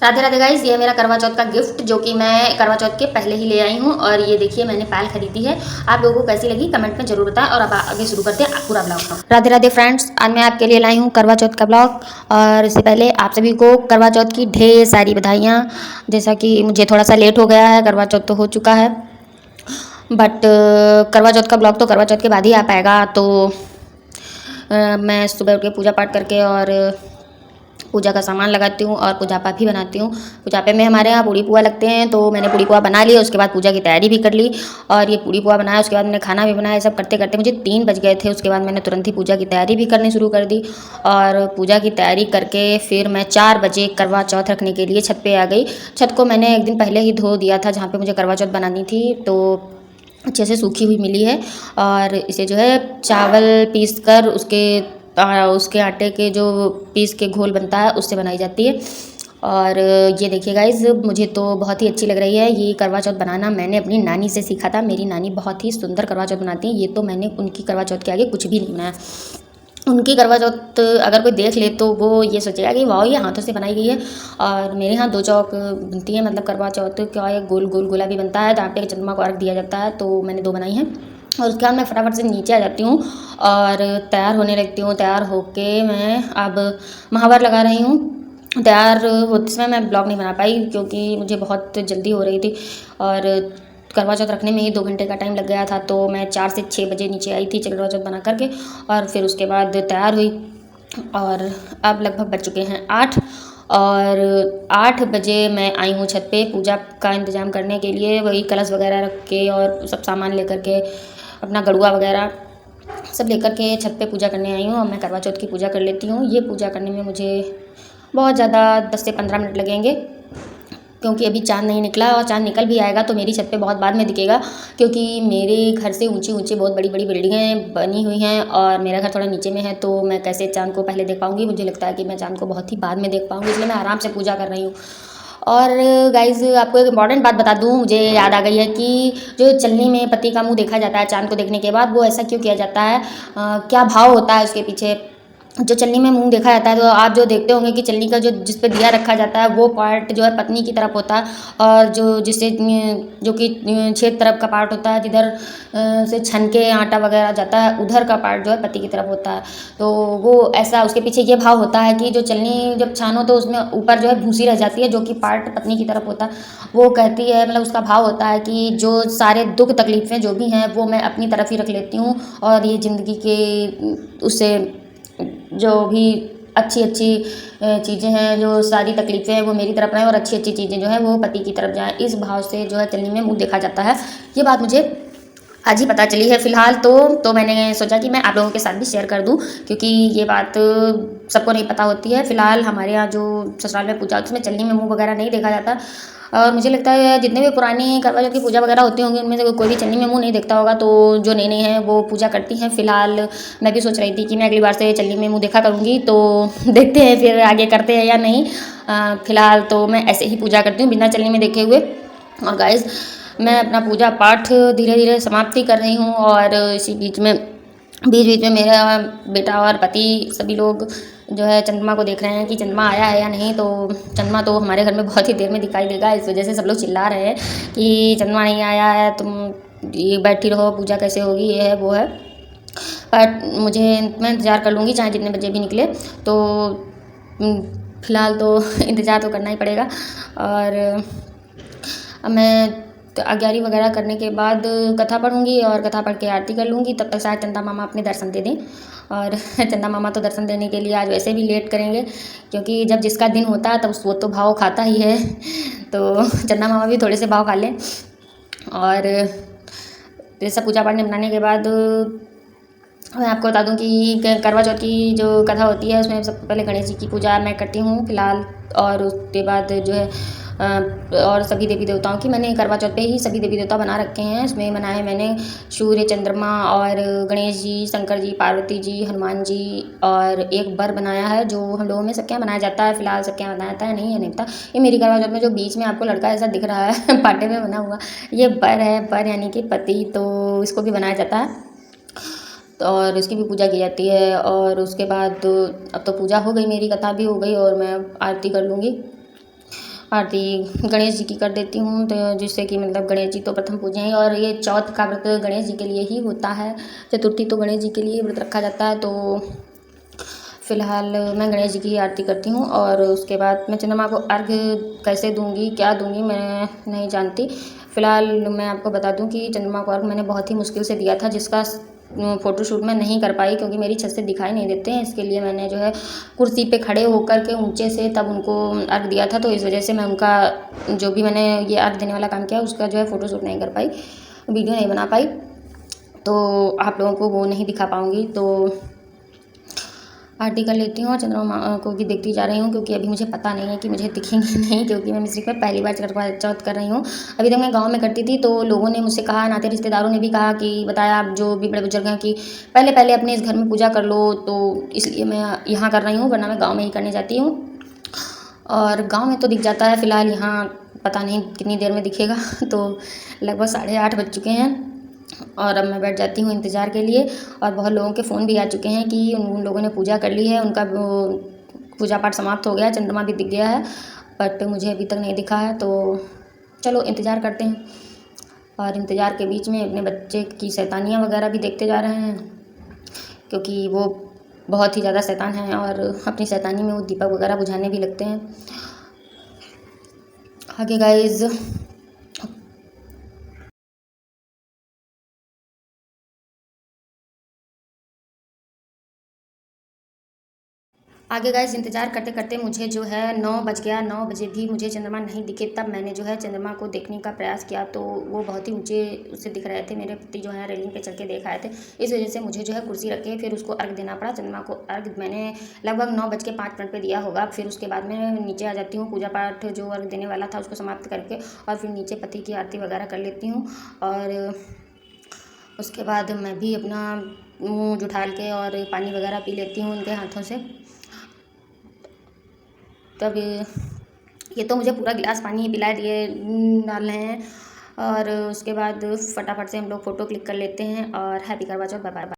Radhe Radhe guys, ये है मेरा करवा चौथ का गिफ्ट जो कि मैं करवा चौथ के पहले ही ले आई हूँ। और ये देखिए मैंने पायल खरीदी है। आप लोगों को कैसी लगी कमेंट में जरूर बताएं। और अब आगे शुरू करते हैं पूरा ब्लॉग का। राधे राधे फ्रेंड्स, आज मैं आपके लिए लाई हूँ करवा चौथ का ब्लॉग। और इससे पहले आप सभी को करवा चौथ की ढेर सारी बधाइयाँ। जैसा कि मुझे थोड़ा सा लेट हो गया है, करवा चौथ तो हो चुका है बट करवा चौथ का ब्लॉग तो करवा चौथ के बाद ही आ पाएगा। तो मैं सुबह उठ के पूजा पाठ करके और पूजा का सामान लगाती हूँ और पूजा पाठ भी बनाती हूँ। पूजा पे में हमारे यहाँ पूड़ी पुआ लगते हैं, तो मैंने पूड़ी पुआ बना ली। उसके बाद पूजा की तैयारी भी कर ली और ये पूड़ी पुआ बनाया। उसके बाद मैंने खाना भी बनाया। सब करते करते मुझे 3 बज गए थे। उसके बाद मैंने तुरंत ही पूजा की तैयारी भी करनी शुरू कर दी। और पूजा की तैयारी करके फिर मैं 4 बजे करवा चौथ रखने के लिए छत पर आ गई। छत को मैंने एक दिन पहले ही धो दिया था, जहाँ पर मुझे करवा चौथ बनानी थी, तो अच्छे से सूखी हुई मिली है। और इसे जो है चावल पीस कर उसके आटे के जो पीस के घोल बनता है उससे बनाई जाती है। और ये देखिए गाइज़, मुझे तो बहुत ही अच्छी लग रही है। ये करवा चौथ बनाना मैंने अपनी नानी से सीखा था। मेरी नानी बहुत ही सुंदर करवा चौथ बनाती हैं। ये तो मैंने उनकी करवा चौथ के आगे कुछ भी नहीं बनाया। उनकी करवा चौथ अगर कोई देख ले तो वो ये सोचेगा कि वाह ये हाथों से बनाई गई है। और मेरे यहाँ 2 चौक बनती है, मतलब करवा चौथ क्या है, गोल गोल गोला भी बनता है जहाँ पे चंद्रमा को अर्घ दिया जाता है। तो मैंने 2 बनाई हैं। और उसके बाद मैं फटाफट से नीचे आ जाती हूँ और तैयार होने लगती हूँ। तैयार होके मैं अब महावर लगा रही हूँ। तैयार होते समय मैं ब्लॉग नहीं बना पाई क्योंकि मुझे बहुत जल्दी हो रही थी। और करवा चौथ रखने में ही 2 घंटे का टाइम लग गया था। तो मैं 4 से 6 बजे नीचे आई थी करवा चौथ बना करके। और फिर उसके बाद तैयार हुई और अब लगभग बज चुके हैं 8। और 8 बजे मैं आई हूँ छत पे पूजा का इंतज़ाम करने के लिए। वही कलश वगैरह रख के और सब सामान लेकर के, अपना गड़ुआ वगैरह सब लेकर के छत पे पूजा करने आई हूँ। और मैं करवा चौथ की पूजा कर लेती हूँ। ये पूजा करने में मुझे बहुत ज़्यादा 10 से 15 मिनट लगेंगे क्योंकि अभी चाँद नहीं निकला। और चाँद निकल भी आएगा तो मेरी छत पे बहुत बाद में दिखेगा, क्योंकि मेरे घर से ऊंची ऊंची बहुत बड़ी बड़ी बिल्डिंगें बनी हुई हैं और मेरा घर थोड़ा नीचे में है। तो मैं कैसे चाँद को पहले देख पाऊँगी? मुझे लगता है कि मैं चाँद को बहुत ही बाद में देख पाऊँगी, इसलिए मैं आराम से पूजा कर रही हूँ। और गाइज़, आपको एक इम्पॉर्टेंट बात बता दूँ, मुझे याद आ गई है कि जो चलनी में पति का मुँह देखा जाता है चाँद को देखने के बाद, वो ऐसा क्यों किया जाता है? क्या भाव होता है उसके पीछे? जो चलनी में मुंह देखा जाता है तो आप जो देखते होंगे कि चलनी का जो जिस पे दिया रखा जाता है वो पार्ट जो है पत्नी की तरफ होता है। और जो कि छेद तरफ का पार्ट होता है, जिधर से छन के आटा वगैरह जाता है, उधर का पार्ट जो है पति की तरफ होता है। तो वो ऐसा उसके पीछे ये भाव होता है कि जो चलनी जब छानो तो उसमें ऊपर जो है भूसी रह जाती है, जो कि पार्ट पत्नी की तरफ होता है। वो कहती है, मतलब उसका भाव होता है कि जो सारे दुख तकलीफ़ें जो भी हैं वो मैं अपनी तरफ ही रख लेती हूँ। और ये ज़िंदगी के उससे जो भी अच्छी अच्छी चीज़ें हैं, जो सारी तकलीफ़ें हैं वो मेरी तरफ रहें और अच्छी अच्छी चीज़ें जो हैं वो पति की तरफ जाएँ। इस भाव से जो है चलनी में मुँह देखा जाता है। ये बात मुझे आज ही पता चली है फ़िलहाल। तो मैंने सोचा कि मैं आप लोगों के साथ भी शेयर कर दूं, क्योंकि ये बात सबको नहीं पता होती है। फ़िलहाल हमारे यहाँ जो ससुराल में पूजा होती है उसमें चलनी में मुँह वगैरह नहीं देखा जाता। और मुझे लगता है जितने भी पुरानी करवा चौथ की पूजा वगैरह होती होंगी उनमें से कोई भी चलनी में मुँह नहीं देखता होगा। तो जो नई नई हैं वो पूजा करती हैं। फ़िलहाल मैं भी सोच रही थी कि मैं अगली बार से चलनी में मुँह देखा करूँगी। तो देखते हैं फिर आगे करते हैं या नहीं। फ़िलहाल तो मैं ऐसे ही पूजा करती हूँ बिना चलनी में देखे हुए। और गाइज़, मैं अपना पूजा पाठ धीरे धीरे समाप्ति कर रही हूँ। और इसी बीच में मेरा बेटा और पति सभी लोग जो है चंद्रमा को देख रहे हैं कि चंद्रमा आया है या नहीं। तो चंद्रमा तो हमारे घर में बहुत ही देर में दिखाई देगा, इस वजह से सब लोग चिल्ला रहे हैं कि चंद्रमा नहीं आया है, तुम ये बैठी रहो, पूजा कैसे होगी, ये है वो है। पर मैं इंतज़ार कर लूँगी चाहे जितने बजे भी निकले। तो फ़िलहाल तो इंतज़ार तो करना ही पड़ेगा। और अब मैं अग्यारी वगैरह करने के बाद कथा पढ़ूँगी और कथा पढ़ के आरती कर लूँगी। तब तक शायद चंदा मामा अपने दर्शन दे दें। और चंदा मामा तो दर्शन देने के लिए आज वैसे भी लेट करेंगे, क्योंकि जब जिसका दिन होता है तब वो तो भाव खाता ही है। तो चंदा मामा भी थोड़े से भाव खा लें। और ये सब पूजा पाठ निपटाने के बाद मैं आपको बता दूं कि करवा चौथ की जो कथा होती है उसमें सबसे पहले गणेश जी की पूजा मैं करती हूँ फ़िलहाल। और उसके बाद जो है और सभी देवी देवताओं की मैंने करवा चौथ पे ही सभी देवी देवता बना रखे हैं। इसमें बनाए मैंने सूर्य, चंद्रमा और गणेश जी, शंकर जी, पार्वती जी, हनुमान जी। और एक बर बनाया है जो हम लोगों में सबके यहाँ बनाया जाता है। फ़िलहाल सबके यहाँ बनाया जाता है, नहीं है नहीं पता। ये मेरी करवा चौथ में जो बीच में आपको लड़का ऐसा दिख रहा है पाटे में बना हुआ, ये बर है। बर यानी कि पति, तो इसको भी बनाया जाता है और इसकी भी पूजा की जाती है। और उसके बाद अब तो पूजा हो गई, मेरी कथा भी हो गई और मैं आरती कर लूँगी। आरती गणेश जी की कर देती हूँ, तो जिससे कि मतलब गणेश जी तो प्रथम पूजे हैं और ये चौथ का व्रत गणेश जी के लिए ही होता है। चतुर्थी तो गणेश जी के लिए व्रत रखा जाता है। तो फ़िलहाल मैं गणेश जी की ही आरती करती हूँ और उसके बाद मैं चंद्रमा को अर्घ्य कैसे दूँगी, क्या दूँगी, मैं नहीं जानती। फ़िलहाल मैं आपको बता दूँ कि चंद्रमा को अर्घ्य मैंने बहुत ही मुश्किल से दिया था, जिसका फ़ोटोशूट मैं नहीं कर पाई क्योंकि मेरी छत से दिखाई नहीं देते हैं। इसके लिए मैंने जो है कुर्सी पे खड़े होकर के ऊँचे से तब उनको अर्घ्य दिया था, तो इस वजह से मैं उनका जो भी मैंने ये अर्घ्य देने वाला काम किया उसका जो है फ़ोटोशूट नहीं कर पाई, वीडियो नहीं बना पाई, तो आप लोगों को वो नहीं दिखा पाऊँगी। तो आरती कर लेती हूँ और चंद्रमा को भी देखती जा रही हूँ क्योंकि अभी मुझे पता नहीं है कि मुझे दिखेंगे नहीं, क्योंकि मैं मिस्री में पहली बार करवा चौथ कर रही हूँ। अभी तक मैं गांव में करती थी तो लोगों ने मुझसे कहा, नाते रिश्तेदारों ने भी कहा कि बताया, आप जो भी बड़े बुजुर्ग हैं, कि पहले पहले अपने इस घर में पूजा कर लो, तो इसलिए मैं यहाँ कर रही हूँ, वरना मैं गाँव में ही करने जाती हूँ। और गाँव में तो दिख जाता है, फ़िलहाल यहाँ पता नहीं कितनी देर में दिखेगा। तो लगभग 8:30 बज चुके हैं और अब मैं बैठ जाती हूँ इंतज़ार के लिए। और बहुत लोगों के फ़ोन भी आ चुके हैं कि उन लोगों ने पूजा कर ली है, उनका वो पूजा पाठ समाप्त हो गया है, चंद्रमा भी दिख गया है, बट मुझे अभी तक नहीं दिखा है। तो चलो इंतज़ार करते हैं। और इंतज़ार के बीच में अपने बच्चे की शैतानियाँ वगैरह भी देखते जा रहे हैं, क्योंकि वो बहुत ही ज़्यादा शैतान हैं और अपनी शैतानी में वो दीपक वगैरह बुझाने भी लगते हैं। आगे गाइज़ इंतज़ार करते करते मुझे जो है 9 बज गया। 9 बजे भी मुझे चंद्रमा नहीं दिखे, तब मैंने जो है चंद्रमा को देखने का प्रयास किया, तो वो बहुत ही ऊंचे उससे दिख रहे थे। मेरे पति जो है रेलिंग पे चढ़ के देख आए थे, इस वजह से मुझे जो है कुर्सी रख के फिर उसको अर्घ देना पड़ा। चंद्रमा को अर्घ मैंने लगभग 9:05 पर दिया होगा। फिर उसके बाद मैं नीचे आ जाती हूँ, पूजा पाठ जो अर्घ देने वाला था उसको समाप्त करके, और फिर नीचे पति की आरती वगैरह कर लेती हूँ। और उसके बाद मैं भी अपना मुँह जुठाल के और पानी वगैरह पी लेती हूँ उनके हाथों से। तब ये तो मुझे पूरा गिलास पानी ही पिला दिए डाल रहे हैं। और उसके बाद फटाफट से हम लोग फ़ोटो क्लिक कर लेते हैं। और हैप्पी करवा चौथ, बाय बाय।